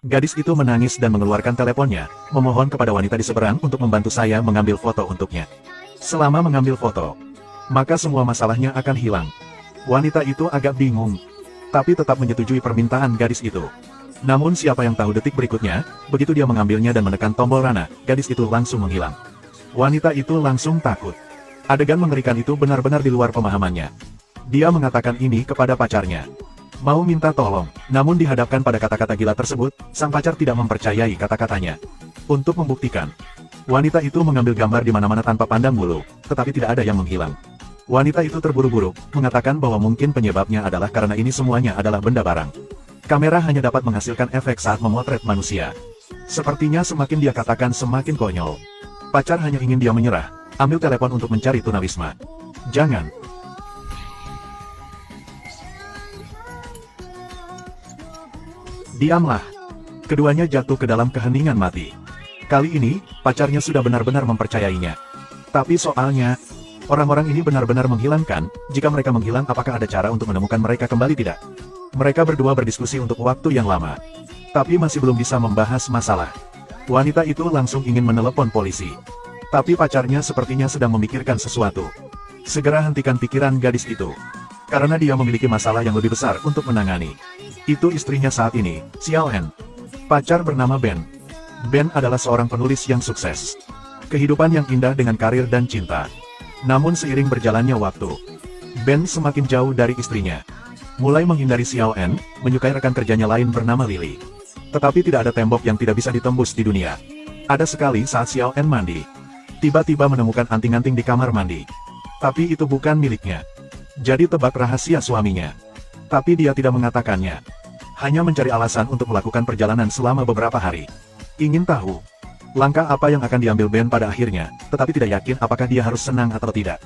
Gadis itu menangis dan mengeluarkan teleponnya, memohon kepada wanita di seberang untuk membantu saya mengambil foto untuknya. Selama mengambil foto, maka semua masalahnya akan hilang. Wanita itu agak bingung, tapi tetap menyetujui permintaan gadis itu. Namun siapa yang tahu detik berikutnya, begitu dia mengambilnya dan menekan tombol rana, gadis itu langsung menghilang. Wanita itu langsung takut. Adegan mengerikan itu benar-benar di luar pemahamannya. Dia mengatakan ini kepada pacarnya. Mau minta tolong, namun dihadapkan pada kata-kata gila tersebut, sang pacar tidak mempercayai kata-katanya. Untuk membuktikan, wanita itu mengambil gambar di mana-mana tanpa pandang bulu, tetapi tidak ada yang menghilang. Wanita itu terburu-buru, mengatakan bahwa mungkin penyebabnya adalah karena ini semuanya adalah benda barang. Kamera hanya dapat menghasilkan efek saat memotret manusia. Sepertinya semakin dia katakan semakin konyol. Pacar hanya ingin dia menyerah, ambil telepon untuk mencari tunawisma. Jangan. Diamlah. Keduanya jatuh ke dalam keheningan mati. Kali ini, pacarnya sudah benar-benar mempercayainya. Tapi soalnya, orang-orang ini benar-benar menghilangkan, jika mereka menghilang apakah ada cara untuk menemukan mereka kembali tidak? Mereka berdua berdiskusi untuk waktu yang lama. Tapi masih belum bisa membahas masalah. Wanita itu langsung ingin menelepon polisi. Tapi pacarnya sepertinya sedang memikirkan sesuatu. Segera hentikan pikiran gadis itu. Karena dia memiliki masalah yang lebih besar untuk menangani. Itu istrinya saat ini, Xiao En. Pacar bernama Ben. Ben adalah seorang penulis yang sukses. Kehidupan yang indah dengan karir dan cinta. Namun seiring berjalannya waktu, Ben semakin jauh dari istrinya. Mulai menghindari Xiao En, menyukai rekan kerjanya lain bernama Lily. Tetapi tidak ada tembok yang tidak bisa ditembus di dunia. Ada sekali saat Xiao En mandi. Tiba-tiba menemukan anting-anting di kamar mandi. Tapi itu bukan miliknya. Jadi tebak rahasia suaminya. Tapi dia tidak mengatakannya. Hanya mencari alasan untuk melakukan perjalanan selama beberapa hari. Ingin tahu langkah apa yang akan diambil Ben pada akhirnya, tetapi tidak yakin apakah dia harus senang atau tidak.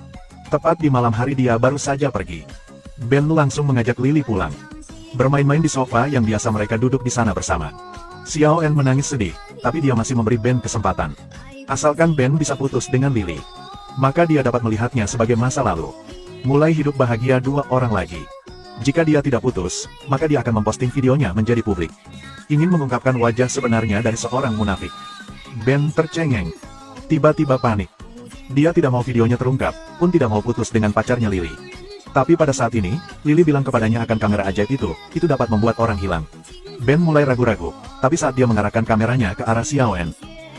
Tepat di malam hari dia baru saja pergi. Ben langsung mengajak Lily pulang. Bermain-main di sofa yang biasa mereka duduk di sana bersama. Xiao En menangis sedih, tapi dia masih memberi Ben kesempatan. Asalkan Ben bisa putus dengan Lily, maka dia dapat melihatnya sebagai masa lalu. Mulai hidup bahagia dua orang lagi. Jika dia tidak putus, maka dia akan memposting videonya menjadi publik. Ingin mengungkapkan wajah sebenarnya dari seorang munafik. Ben tercengeng. Tiba-tiba panik. Dia tidak mau videonya terungkap, pun tidak mau putus dengan pacarnya Lily. Tapi pada saat ini, Lily bilang kepadanya akan kamera ajaib itu dapat membuat orang hilang. Ben mulai ragu-ragu, tapi saat dia mengarahkan kameranya ke arah Xiao En.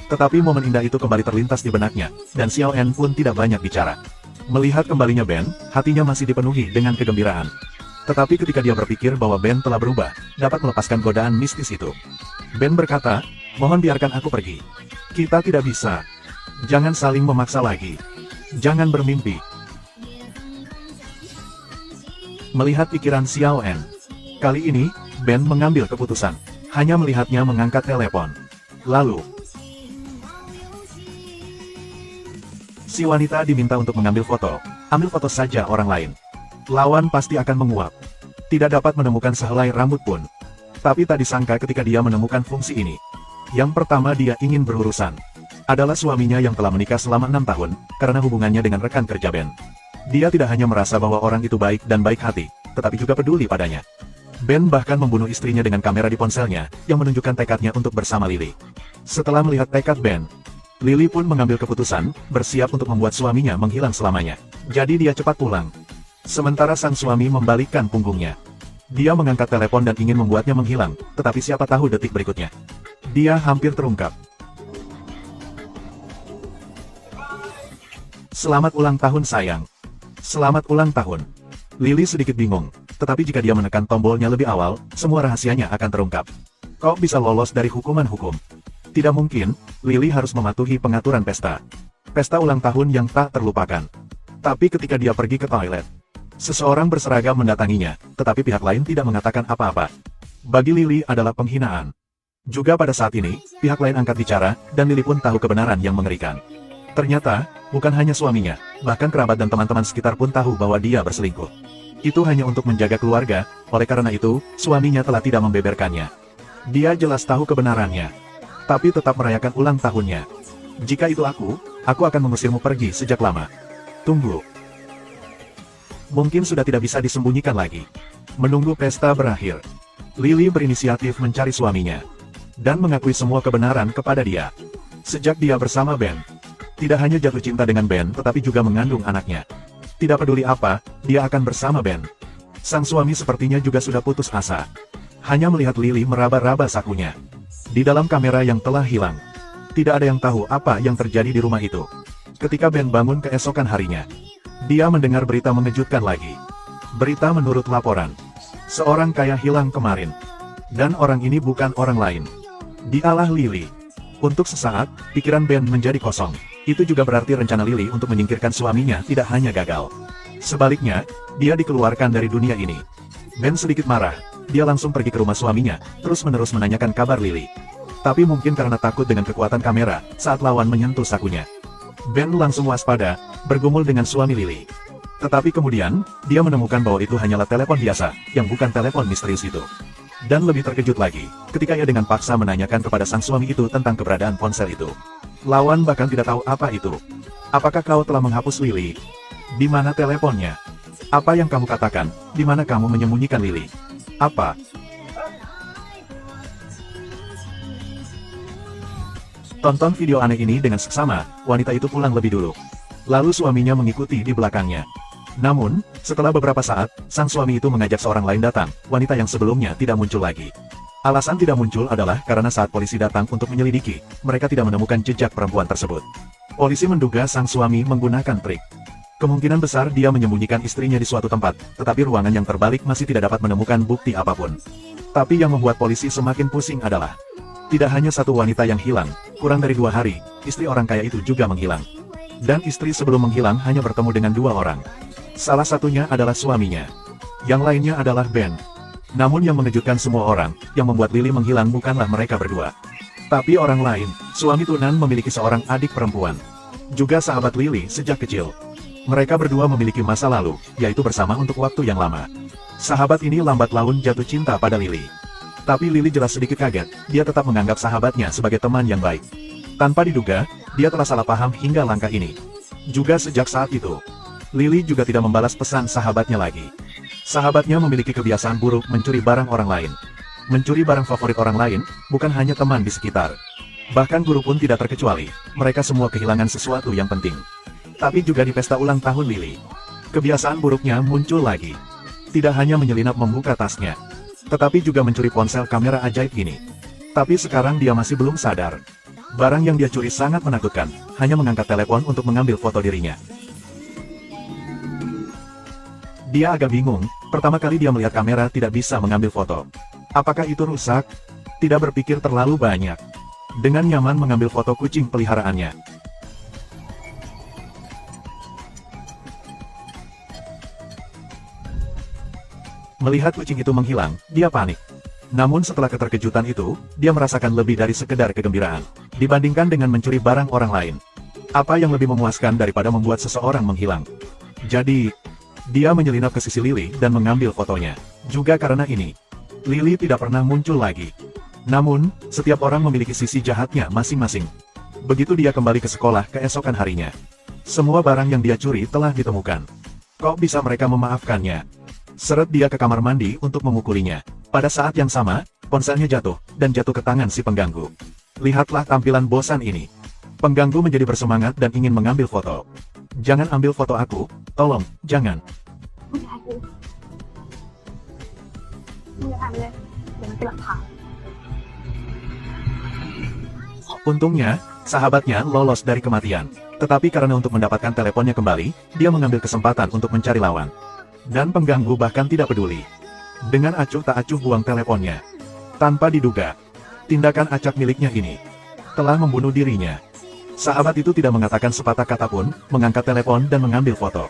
Tetapi momen indah itu kembali terlintas di benaknya, dan Xiao En pun tidak banyak bicara. Melihat kembalinya Ben, hatinya masih dipenuhi dengan kegembiraan. Tetapi ketika dia berpikir bahwa Ben telah berubah, dapat melepaskan godaan mistis itu. Ben berkata, mohon biarkan aku pergi. Kita tidak bisa. Jangan saling memaksa lagi. Jangan bermimpi. Melihat pikiran Xiao En, kali ini, Ben mengambil keputusan. Hanya melihatnya mengangkat telepon. Lalu, si wanita diminta untuk mengambil foto. Ambil foto saja orang lain. Lawan pasti akan menguap. Tidak dapat menemukan sehelai rambut pun. Tapi tak disangka ketika dia menemukan fungsi ini. Yang pertama dia ingin berurusan. Adalah suaminya yang telah menikah selama 6 tahun, karena hubungannya dengan rekan kerja Ben. Dia tidak hanya merasa bahwa orang itu baik dan baik hati, tetapi juga peduli padanya. Ben bahkan membunuh istrinya dengan kamera di ponselnya, yang menunjukkan tekadnya untuk bersama Lily. Setelah melihat tekad Ben, Lily pun mengambil keputusan, bersiap untuk membuat suaminya menghilang selamanya. Jadi dia cepat pulang. Sementara sang suami membalikkan punggungnya. Dia mengangkat telepon dan ingin membuatnya menghilang, tetapi siapa tahu detik berikutnya. Dia hampir terungkap. Selamat ulang tahun sayang. Selamat ulang tahun. Lily sedikit bingung, tetapi jika dia menekan tombolnya lebih awal, semua rahasianya akan terungkap. Kok bisa lolos dari hukuman-hukum? Tidak mungkin, Lily harus mematuhi pengaturan pesta. Pesta ulang tahun yang tak terlupakan. Tapi ketika dia pergi ke toilet, seseorang berseragam mendatanginya, tetapi pihak lain tidak mengatakan apa-apa. Bagi Lily adalah penghinaan. Juga pada saat ini, pihak lain angkat bicara, dan Lily pun tahu kebenaran yang mengerikan. Ternyata, bukan hanya suaminya, bahkan kerabat dan teman-teman sekitar pun tahu bahwa dia berselingkuh. Itu hanya untuk menjaga keluarga, oleh karena itu, suaminya telah tidak membeberkannya. Dia jelas tahu kebenarannya, tapi tetap merayakan ulang tahunnya. Jika itu aku akan mengusirmu pergi sejak lama. Tunggu. Mungkin sudah tidak bisa disembunyikan lagi. Menunggu pesta berakhir, Lily berinisiatif mencari suaminya. dan mengakui semua kebenaran kepada dia. Sejak dia bersama Ben, tidak hanya jatuh cinta dengan Ben tetapi juga mengandung anaknya. Tidak peduli apa, dia akan bersama Ben. Sang suami sepertinya juga sudah putus asa. Hanya melihat Lily meraba-raba sakunya. Di dalam kamera yang telah hilang, tidak ada yang tahu apa yang terjadi di rumah itu. Ketika Ben bangun keesokan harinya, dia mendengar berita mengejutkan lagi. Berita menurut laporan, seorang kaya hilang kemarin. Dan orang ini bukan orang lain, dialah Lily. Untuk sesaat, pikiran Ben menjadi kosong. Itu juga berarti rencana Lily untuk menyingkirkan suaminya tidak hanya gagal. Sebaliknya, dia dikeluarkan dari dunia ini. Ben sedikit marah, dia langsung pergi ke rumah suaminya, terus-menerus menanyakan kabar Lily. Tapi mungkin karena takut dengan kekuatan kamera, saat lawan menyentuh sakunya, Ben langsung waspada, bergumul dengan suami Lily. Tetapi kemudian, dia menemukan bahwa itu hanyalah telepon biasa, yang bukan telepon misterius itu. Dan lebih terkejut lagi, ketika ia dengan paksa menanyakan kepada sang suami itu tentang keberadaan ponsel itu. Lawan bahkan tidak tahu apa itu. Apakah kau telah menghapus Lily? Di mana teleponnya? Apa yang kamu katakan? Di mana kamu menyembunyikan Lily? Apa? Tonton video aneh ini dengan seksama, wanita itu pulang lebih dulu. Lalu suaminya mengikuti di belakangnya. Namun, setelah beberapa saat, sang suami itu mengajak seorang lain datang, wanita yang sebelumnya tidak muncul lagi. Alasan tidak muncul adalah karena saat polisi datang untuk menyelidiki, mereka tidak menemukan jejak perempuan tersebut. Polisi menduga sang suami menggunakan trik. Kemungkinan besar dia menyembunyikan istrinya di suatu tempat, tetapi ruangan yang terbalik masih tidak dapat menemukan bukti apapun. Tapi yang membuat polisi semakin pusing adalah, tidak hanya satu wanita yang hilang, kurang dari 2 hari, istri orang kaya itu juga menghilang. Dan istri sebelum menghilang hanya bertemu dengan 2 orang. Salah satunya adalah suaminya. Yang lainnya adalah Ben. Namun yang mengejutkan semua orang, yang membuat Lily menghilang bukanlah mereka berdua. Tapi orang lain, suami Tunan memiliki seorang adik perempuan. Juga sahabat Lily sejak kecil. Mereka berdua memiliki masa lalu, yaitu bersama untuk waktu yang lama. Sahabat ini lambat laun jatuh cinta pada Lily. Tapi Lily jelas sedikit kaget, dia tetap menganggap sahabatnya sebagai teman yang baik. Tanpa diduga, dia telah salah paham hingga langkah ini. Juga sejak saat itu, Lily juga tidak membalas pesan sahabatnya lagi. Sahabatnya memiliki kebiasaan buruk mencuri barang orang lain. Mencuri barang favorit orang lain, bukan hanya teman di sekitar. Bahkan guru pun tidak terkecuali, mereka semua kehilangan sesuatu yang penting. Tapi juga di pesta ulang tahun Lily, kebiasaan buruknya muncul lagi. Tidak hanya menyelinap membuka tasnya, tetapi juga mencuri ponsel kamera ajaib ini. Tapi sekarang dia masih belum sadar. Barang yang dia curi sangat menakutkan, hanya mengangkat telepon untuk mengambil foto dirinya. Dia agak bingung, pertama kali dia melihat kamera tidak bisa mengambil foto. Apakah itu rusak? Tidak berpikir terlalu banyak. Dengan nyaman mengambil foto kucing peliharaannya. Melihat kucing itu menghilang, dia panik. Namun setelah keterkejutan itu, dia merasakan lebih dari sekedar kegembiraan, dibandingkan dengan mencuri barang orang lain. Apa yang lebih memuaskan daripada membuat seseorang menghilang? Jadi, dia menyelinap ke sisi Lily dan mengambil fotonya. Juga karena ini, Lily tidak pernah muncul lagi. Namun, setiap orang memiliki sisi jahatnya masing-masing. Begitu dia kembali ke sekolah keesokan harinya, semua barang yang dia curi telah ditemukan. Kok bisa mereka memaafkannya? Seret dia ke kamar mandi untuk memukulinya. Pada saat yang sama, ponselnya jatuh, dan jatuh ke tangan si pengganggu. Lihatlah tampilan bosan ini. Pengganggu menjadi bersemangat dan ingin mengambil foto. Jangan ambil foto aku, tolong, jangan. Untungnya, sahabatnya lolos dari kematian. Tetapi karena untuk mendapatkan teleponnya kembali, dia mengambil kesempatan untuk mencari lawan. Dan pengganggu bahkan tidak peduli. Dengan acuh tak acuh buang teleponnya. Tanpa diduga, tindakan acak miliknya ini telah membunuh dirinya. Sahabat itu tidak mengatakan sepatah kata pun, mengangkat telepon dan mengambil foto.